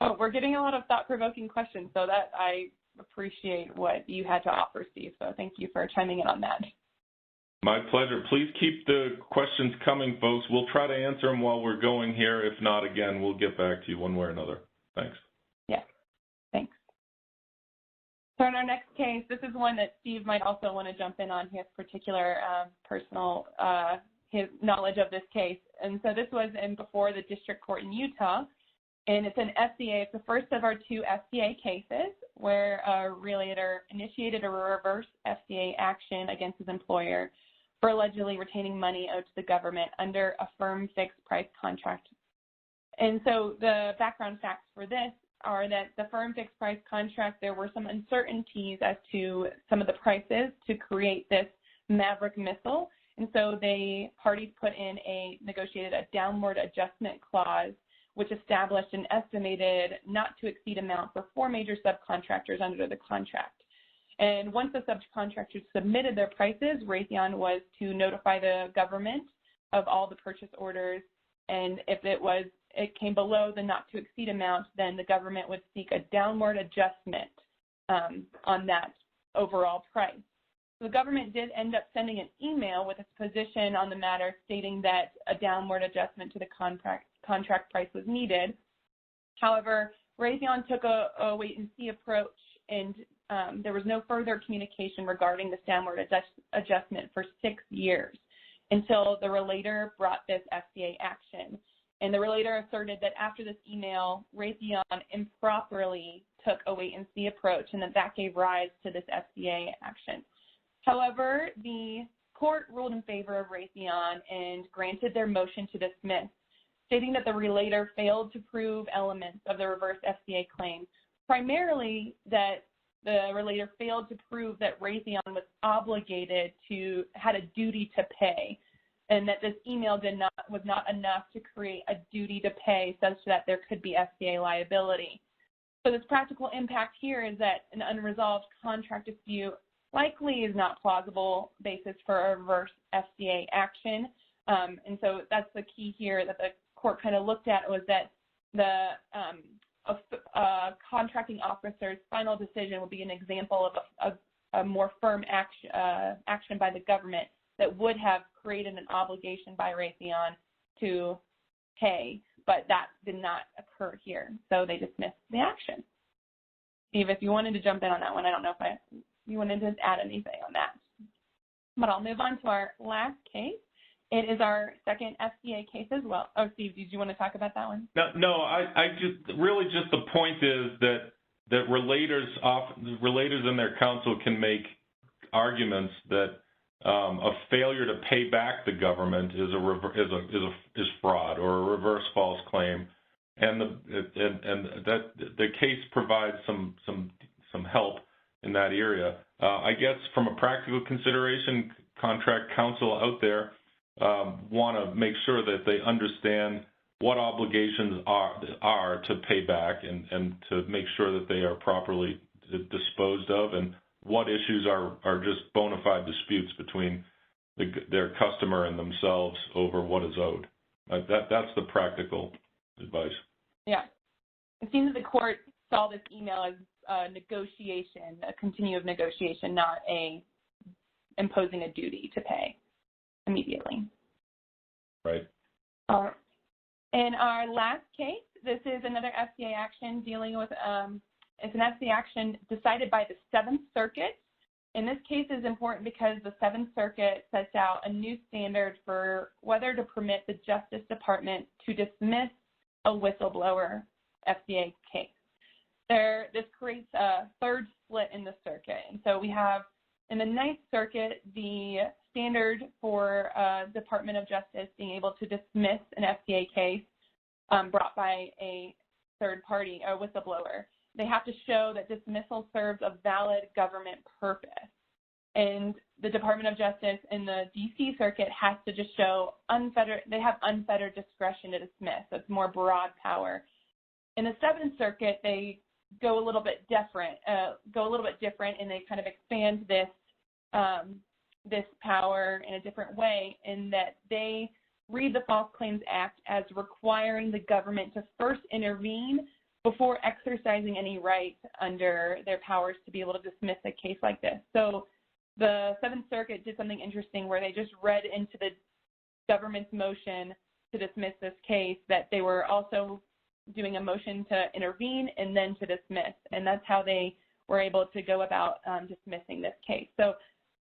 Oh, we're getting a lot of thought-provoking questions, so that I appreciate what you had to offer, Steve. So thank you for chiming in on that. My pleasure. Please keep the questions coming, folks. We'll try to answer them while we're going here. If not, again, we'll get back to you one way or another. Thanks. Yeah, thanks. So in our next case, this is one that Steve might also want to jump in on, his particular personal his knowledge of this case. And so this was before the district court in Utah, and it's an FCA. It's the first of our 2 FCA cases where a relator initiated a reverse FCA action against his employer for allegedly retaining money owed to the government under a firm fixed price contract. And so the background facts for this are that the firm fixed price contract, there were some uncertainties as to some of the prices to create this Maverick missile. And so parties put in negotiated a downward adjustment clause, which established an estimated not to exceed amount for 4 major subcontractors under the contract. And once the subcontractors submitted their prices, Raytheon was to notify the government of all the purchase orders, and if it came below the not to exceed amount, then the government would seek a downward adjustment on that overall price. So the government did end up sending an email with its position on the matter stating that a downward adjustment to the contract price was needed. However, Raytheon took a wait-and-see approach, and there was no further communication regarding this downward adjustment for 6 years until the relator brought this FCA action. And the relator asserted that after this email, Raytheon improperly took a wait-and-see approach, and that gave rise to this FCA action. However, the court ruled in favor of Raytheon and granted their motion to dismiss, stating that the relator failed to prove elements of the reverse FCA claim, primarily that the relator failed to prove that Raytheon was had a duty to pay, and that this email was not enough to create a duty to pay such that there could be FCA liability. So this practical impact here is that an unresolved contract dispute likely is not plausible basis for a reverse FCA action. And so that's the key here that the court kind of looked at, was that the contracting officer's final decision would be an example of a more firm action by the government that would have created an obligation by Raytheon to pay, but that did not occur here. So they dismissed the action. Steve, if you wanted to jump in on that one, I don't know if you wanted to add anything on that. But I'll move on to our last case. It is our second FCA case as well. Oh, Steve, did you want to talk about that one? No, I just really just the point is that relators and their counsel can make arguments that a failure to pay back the government is fraud or a reverse false claim, and that the case provides some help in that area. I guess from a practical consideration, contract counsel out there want to make sure that they understand what obligations are to pay back and to make sure that they are properly disposed of, and what issues are just bona fide disputes between their customer and themselves over what is owed. That's the practical advice. Yeah. It seems that the court saw this email as a negotiation, a continuum of negotiation, not imposing a duty to pay immediately. Right. In our last case, this is another FCA action dealing with, it's an FCA action decided by the 7th Circuit. And this case is important because the 7th Circuit sets out a new standard for whether to permit the Justice Department to dismiss a whistleblower FCA case. This creates a third split in the circuit. And so we have, in the 9th Circuit, the standard for Department of Justice being able to dismiss an FCA case brought by a third party, a whistleblower. They have to show that dismissal serves a valid government purpose. And the Department of Justice in the D.C. Circuit has to just show they have unfettered discretion to dismiss. So it's more broad power. In the 7th Circuit, they go a little bit different, and they kind of expand this power in a different way, in that they read the False Claims Act as requiring the government to first intervene before exercising any right under their powers to be able to dismiss a case like this. So the 7th Circuit did something interesting where they just read into the government's motion to dismiss this case that they were also doing a motion to intervene and then to dismiss, and that's how they were able to go about dismissing this case. So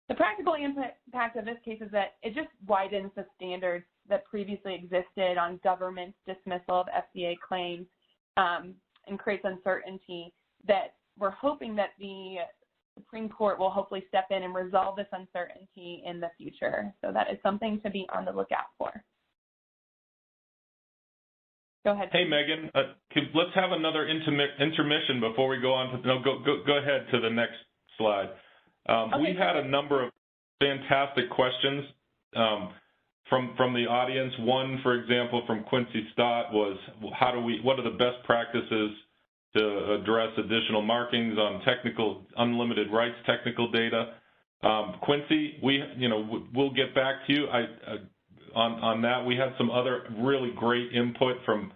The practical impact of this case is that it just widens the standards that previously existed on government dismissal of FCA claims and creates uncertainty that we're hoping that the Supreme Court will hopefully step in and resolve this uncertainty in the future. So that is something to be on the lookout for. Go ahead. Hey, Megan, let's have another intermission before we go on. Go ahead to the next slide. Okay. We had a number of fantastic questions from the audience. One, for example, from Quincy Stott was, what are the best practices to address additional markings on unlimited rights technical data? Quincy, we'll get back to you on that. We had some other really great input from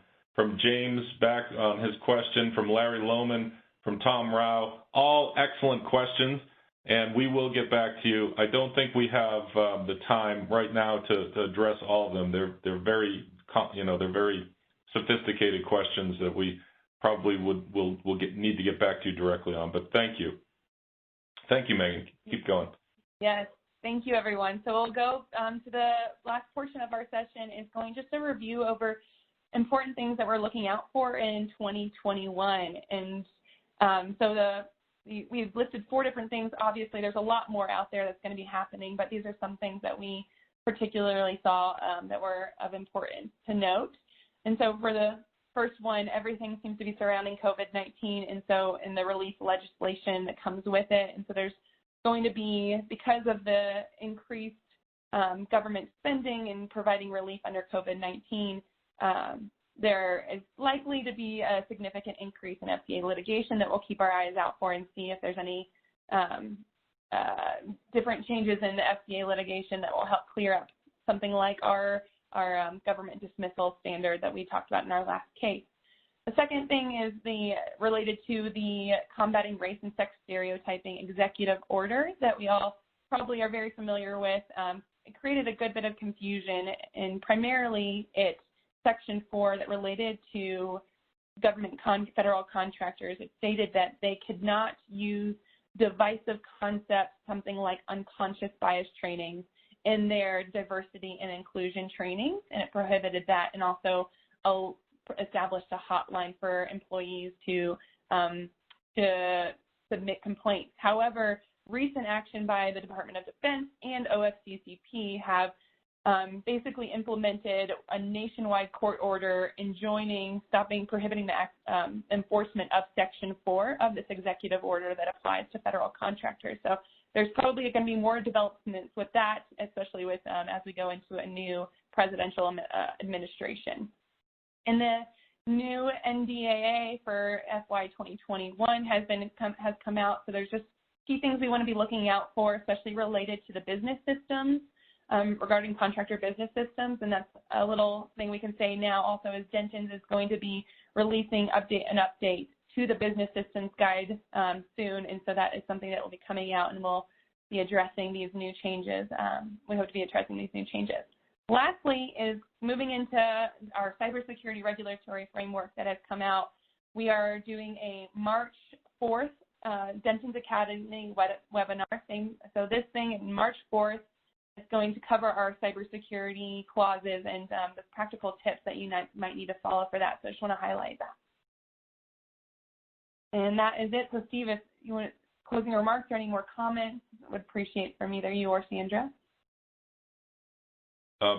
James back on his question, from Larry Lohman, from Tom Rao, all excellent questions, and we will get back to you. I don't think we have the time right now to address all of them. They're very sophisticated questions that we probably will need to get back to you directly on. But thank you. Thank you, Megan. Keep going. Yes. Thank you, everyone. So we'll go to the last portion of our session. Is going just a review over important things that we're looking out for in 2021. And we've listed 4 different things. Obviously, there's a lot more out there that's going to be happening, but these are some things that we particularly saw that were of importance to note. And so for the first one, everything seems to be surrounding COVID-19, and so in the relief legislation that comes with it. And so there's going to be, because of the increased government spending and providing relief under COVID-19, there is likely to be a significant increase in FCA litigation that we'll keep our eyes out for and see if there's any different changes in the FCA litigation that will help clear up something like our government dismissal standard that we talked about in our last case. The second thing is related to the Combating Race and Sex Stereotyping executive order that we all probably are very familiar with. It created a good bit of confusion, and primarily it's Section 4 that related to government federal contractors. It stated that they could not use divisive concepts, something like unconscious bias training, in their diversity and inclusion training, and it prohibited that, and also established a hotline for employees to submit complaints. However, recent action by the Department of Defense and OFCCP have basically implemented a nationwide court order prohibiting the enforcement of Section 4 of this executive order that applies to federal contractors. So there's probably going to be more developments with that, especially with as we go into a new presidential administration. And the new NDAA for FY 2021 has come out. So there's just key things we want to be looking out for, especially related to the business systems, regarding contractor business systems. And that's a little thing we can say now also is Dentons is going to be releasing an update to the business systems guide soon. And so that is something that will be coming out, and we'll be addressing these new changes. We hope to be addressing these new changes. Lastly is moving into our cybersecurity regulatory framework that has come out. We are doing a March 4th Dentons Academy webinar. So this thing in March 4th is going to cover our cybersecurity clauses and the practical tips that you might need to follow for that. So I just want to highlight that. And that is it. So Steve, if you want closing remarks or any more comments, I would appreciate from either you or Sandra.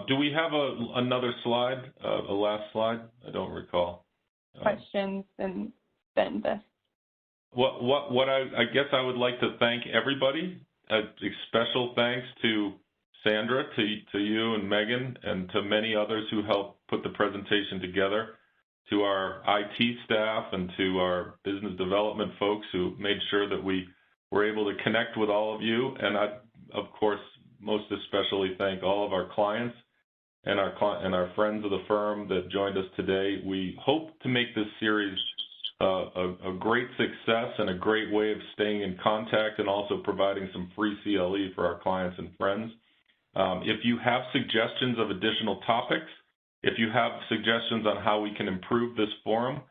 Do we have another slide, a last slide? I don't recall. Questions and then this. I guess I would like to thank everybody. Special thanks to Sandra, to you and Megan, and to many others who helped put the presentation together, to our IT staff and to our business development folks who made sure that we were able to connect with all of you. And I, of course, most especially thank all of our clients and our friends of the firm that joined us today. We hope to make this series a great success and a great way of staying in contact and also providing some free CLE for our clients and friends. If you have suggestions of additional topics, if you have suggestions on how we can improve this forum,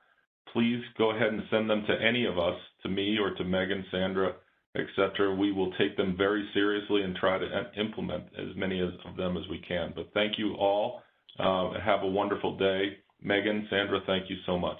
please go ahead and send them to any of us, to me or to Megan, Sandra, et cetera, we will take them very seriously and try to implement as many of them as we can. But thank you all. Have a wonderful day. Megan, Sandra, thank you so much.